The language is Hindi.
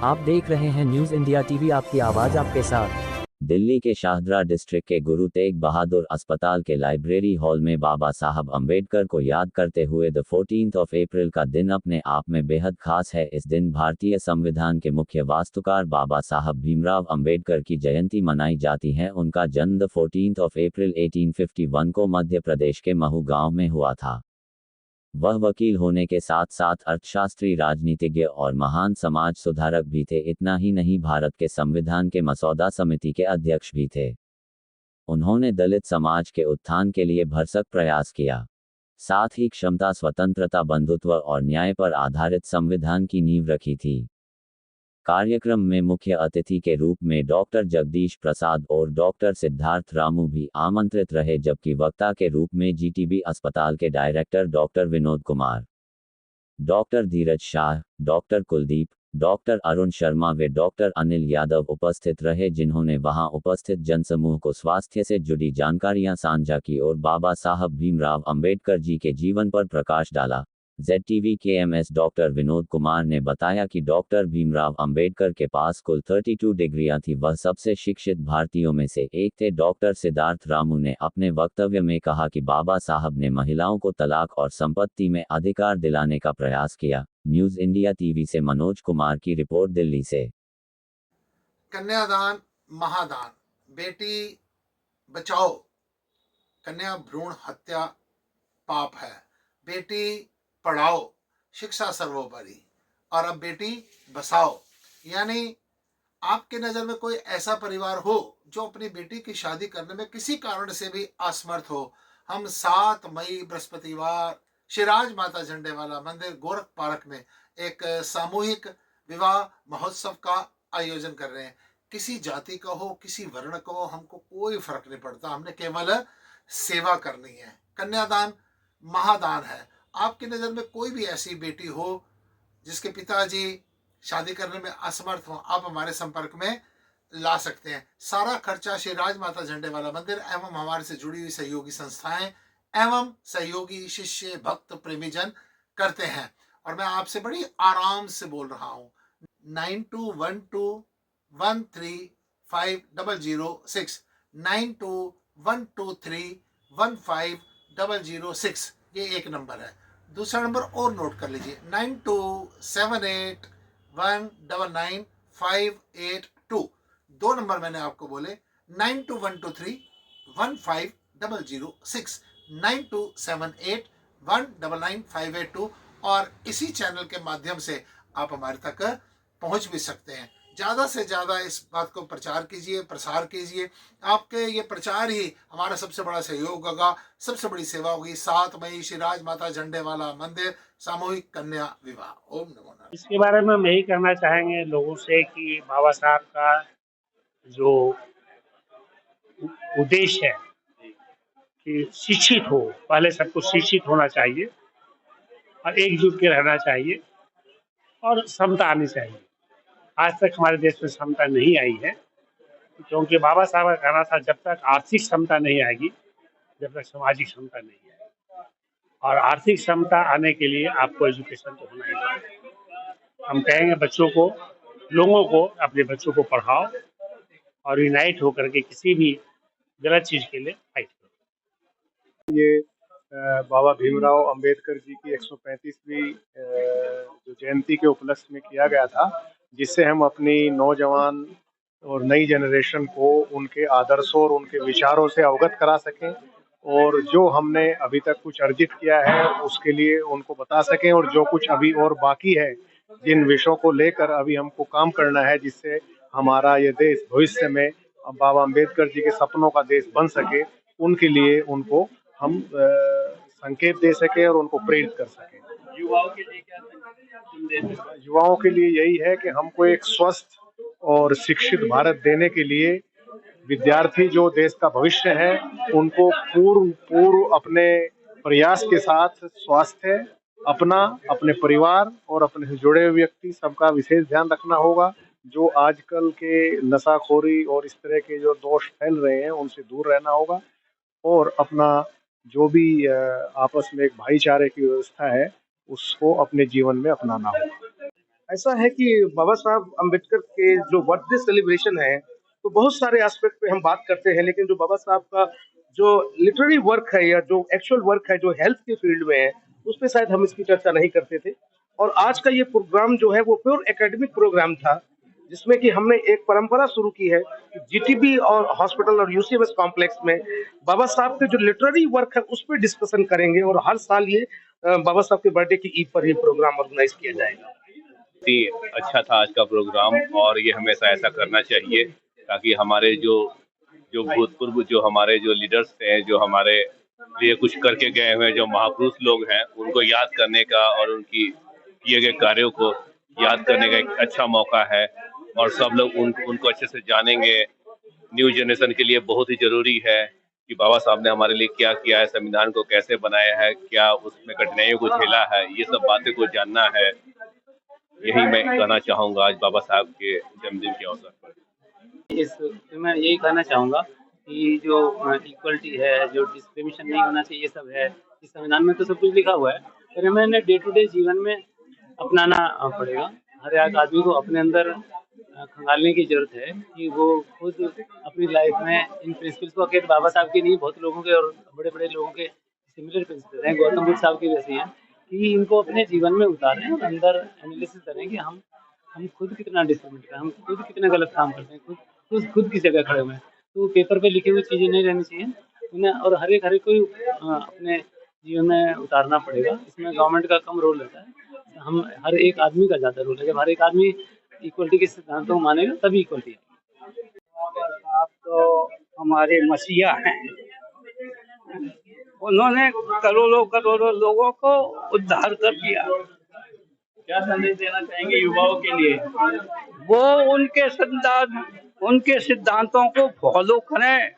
आप देख रहे हैं न्यूज इंडिया टीवी, आपकी आवाज आपके साथ। दिल्ली के शाहदरा डिस्ट्रिक्ट के गुरु तेग बहादुर अस्पताल के लाइब्रेरी हॉल में बाबा साहब अंबेडकर को याद करते हुए द 14th ऑफ अप्रैल का दिन अपने आप में बेहद खास है। इस दिन भारतीय संविधान के मुख्य वास्तुकार बाबा साहब भीमराव अंबेडकर की जयंती मनाई जाती है। उनका जन्म द 14th ऑफ अप्रैल 1851 को मध्य प्रदेश के महू गांव में हुआ था। वह वकील होने के साथ साथ अर्थशास्त्री, राजनीतिज्ञ और महान समाज सुधारक भी थे। इतना ही नहीं, भारत के संविधान के मसौदा समिति के अध्यक्ष भी थे। उन्होंने दलित समाज के उत्थान के लिए भरसक प्रयास किया। साथ ही क्षमता, स्वतंत्रता, बंधुत्व और न्याय पर आधारित संविधान की नींव रखी थी। कार्यक्रम में मुख्य अतिथि के रूप में डॉक्टर जगदीश प्रसाद और डॉक्टर सिद्धार्थ रामू भी आमंत्रित रहे, जबकि वक्ता के रूप में जीटीबी अस्पताल के director doctor Vinod Kumar, doctor Dheeraj Shah, doctor Kuldeep, doctor Arun Sharma व डॉक्टर अनिल यादव उपस्थित रहे, जिन्होंने वहां उपस्थित जनसमूह को स्वास्थ्य से जुड़ी जानकारियां साझा की और बाबा साहब भीमराव अंबेडकर जी के जीवन पर प्रकाश डाला। ZTV के MS डॉक्टर विनोद कुमार ने बताया कि डॉक्टर भीमराव अंबेडकर के पास कुल 32 डिग्रियां थी। वह सबसे शिक्षित भारतीयों में से एक थे। डॉक्टर सिद्धार्थ रामू ने अपने वक्तव्य में कहा कि बाबा साहब ने महिलाओं को तलाक और संपत्ति में अधिकार दिलाने का प्रयास किया। न्यूज इंडिया टीवी से मनोज कुमार की रिपोर्ट, दिल्ली से। कन्यादान महादान, बेटी बचाओ, कन्या भ्रूण हत्या पाप है, बेटी पढ़ाओ, शिक्षा सर्वोपरि, और अब बेटी बसाओ। यानी आपके नज़र में कोई ऐसा परिवार हो जो अपनी बेटी की शादी करने में किसी कारण से भी असमर्थ हो, हम 7 मई बृहस्पतिवार श्री राज माता झंडे वाला मंदिर गोरख पार्क में एक सामूहिक विवाह महोत्सव का आयोजन कर रहे हैं। किसी जाति का हो, किसी वर्ण का हो, हमको कोई फर्क नहीं पड़ता, हमने केवल सेवा करनी है। कन्यादान महादान है। आपकी नज़र में कोई भी ऐसी बेटी हो जिसके पिताजी शादी करने में असमर्थ हो, आप हमारे संपर्क में ला सकते हैं। सारा खर्चा श्री राज माता झंडे वाला मंदिर एवं हमारे से जुड़ी हुई सहयोगी संस्थाएं एवं सहयोगी शिष्य भक्त प्रेमीजन करते हैं। और मैं आपसे बड़ी आराम से बोल रहा हूँ, 9212135006, 9212315006, ये एक नंबर है। दूसरा नंबर और नोट कर लीजिए, 9278199582। 2 नंबर मैंने आपको बोले, 9212315006, 9278199582। और इसी चैनल के माध्यम से आप हमारे तक पहुंच भी सकते हैं। ज़्यादा से ज़्यादा इस बात को प्रचार कीजिए, प्रसार कीजिए। आपके ये प्रचार ही हमारा सबसे बड़ा सहयोग होगा, सबसे बड़ी सेवा होगी। 7 मई श्री राज माता झंडे वाला मंदिर सामूहिक कन्या विवाह। ओम नमो नारायण। इसके बारे में हम यही कहना चाहेंगे लोगों से कि बाबा साहब का जो उद्देश्य है कि शिक्षित हो, पहले सबको शिक्षित होना चाहिए और एकजुट के रहना चाहिए और समता आनी चाहिए। आज तक हमारे देश में समता नहीं आई है, क्योंकि बाबा साहब का कहना था जब तक आर्थिक समता नहीं आएगी, जब तक सामाजिक समता नहीं आएगी। और आर्थिक समता आने के लिए आपको एजुकेशन तो होना ही चाहिए। हम कहेंगे बच्चों को, लोगों को, अपने बच्चों को पढ़ाओ और यूनाइट होकर के किसी भी गलत चीज़ के लिए फाइट करो। ये बाबा भीमराव अंबेडकर जी की 135वीं जो जयंती के उपलक्ष्य में किया गया था, जिससे हम अपनी नौजवान और नई जनरेशन को उनके आदर्शों और उनके विचारों से अवगत करा सकें और जो हमने अभी तक कुछ अर्जित किया है उसके लिए उनको बता सकें, और जो कुछ अभी और बाकी है, जिन विषयों को लेकर अभी हमको काम करना है, जिससे हमारा ये देश भविष्य में बाबा अंबेडकर जी के सपनों का देश बन सके, उनके लिए उनको हम संकेत दे सके और उनको प्रेरित कर सके। युवाओं के लिए क्या संदेश है? युवाओं के लिए यही है कि हमको एक स्वस्थ और शिक्षित भारत देने के लिए विद्यार्थी जो देश का भविष्य है, उनको पूर्व अपने प्रयास के साथ स्वास्थ्य, अपना, अपने परिवार और अपने से जुड़े हुए व्यक्ति सबका विशेष ध्यान रखना होगा। जो आजकल के नशाखोरी और इस तरह के जो दोष फैल रहे हैं उनसे दूर रहना होगा और अपना जो भी आपस में एक भाईचारे की व्यवस्था है उसको अपने जीवन में अपनाना होगा। ऐसा है कि बाबा साहब अम्बेडकर के जो बर्थडे सेलिब्रेशन है, तो बहुत सारे एस्पेक्ट पे हम बात करते हैं, लेकिन जो बाबा साहब का जो लिटरेरी वर्क है या जो एक्चुअल वर्क है जो हेल्थ के फील्ड में है, उस पे शायद हम इसकी चर्चा नहीं करते थे। और आज का ये प्रोग्राम जो है वो प्योर एकेडमिक प्रोग्राम था, जिसमें कि हमने एक परंपरा शुरू की है कि जीटीबी और हॉस्पिटल और यूसीएमएस कॉम्प्लेक्स में बाबा साहब के जो लिटरेरी वर्क है उस पर डिस्कशन करेंगे, और हर साल ये बाबा साहब के बर्थडे की ईद पर ही प्रोग्राम ऑर्गेनाइज किया जाएगा। अच्छा था आज का प्रोग्राम, और ये हमेशा ऐसा करना चाहिए ताकि हमारे जो जो भूतपूर्व जो हमारे जो लीडर्स हैं, जो हमारे लिए कुछ करके गए हुए जो महापुरुष लोग हैं, उनको याद करने का और उनकी किए गए कार्यों को याद करने का एक अच्छा मौका है। और सब लोग उनको अच्छे से जानेंगे। न्यू जनरेशन के लिए बहुत ही जरूरी है कि बाबा साहब ने हमारे लिए क्या किया है, संविधान को कैसे बनाया है, क्या उसमें कठिनाइयों को झेला है, ये सब बातें को जानना है। यही मैं कहना चाहूँगा आज बाबा साहब के जन्मदिन के अवसर पर। मैं यही कहना चाहूँगा कि जो इक्वलिटी है, जो डिस्क्रिमिनेशन नहीं होना चाहिए, ये सब है। इस संविधान में तो सब कुछ लिखा हुआ है, पर हमें ना डे टू डे जीवन में अपनाना पड़ेगा। हर एक आदमी को अपने अंदर खंगालने की जरूरत है कि वो खुद अपनी लाइफ में इन प्रिंसिपल्स को, अकेले बाबा साहब के नहीं, बहुत लोगों के और बड़े बड़े लोगों के सिमिलर प्रिंसिपल हैं, गौतम बुद्ध साहब के जैसे हैं, कि इनको अपने जीवन में उतारें और अंदर एनालिसिस करें कि हम खुद कितना डिस्क्रिमिनेट करें, हम खुद कितना गलत काम करते हैं, खुद की जगह खड़े हुए हैं। तो पेपर पे लिखी हुई चीज़ें नहीं रहनी चाहिए उन्हें, और हर एक को अपने जीवन में उतारना पड़ेगा। इसमें गवर्नमेंट का कम रोल रहता है, हम हर एक आदमी का ज़्यादा रोल है। जब हर एक आदमी इक्वलिटी के सिद्धांतों को मानेगा तभी इक्वलिटी है। आप तो हमारे मसीहा हैं, उन्होंने करोड़ों करोड़ों लोगों को उद्धार कर दिया। क्या संदेश देना चाहेंगे युवाओं के लिए? वो उनके सिद्धांतों को फॉलो करें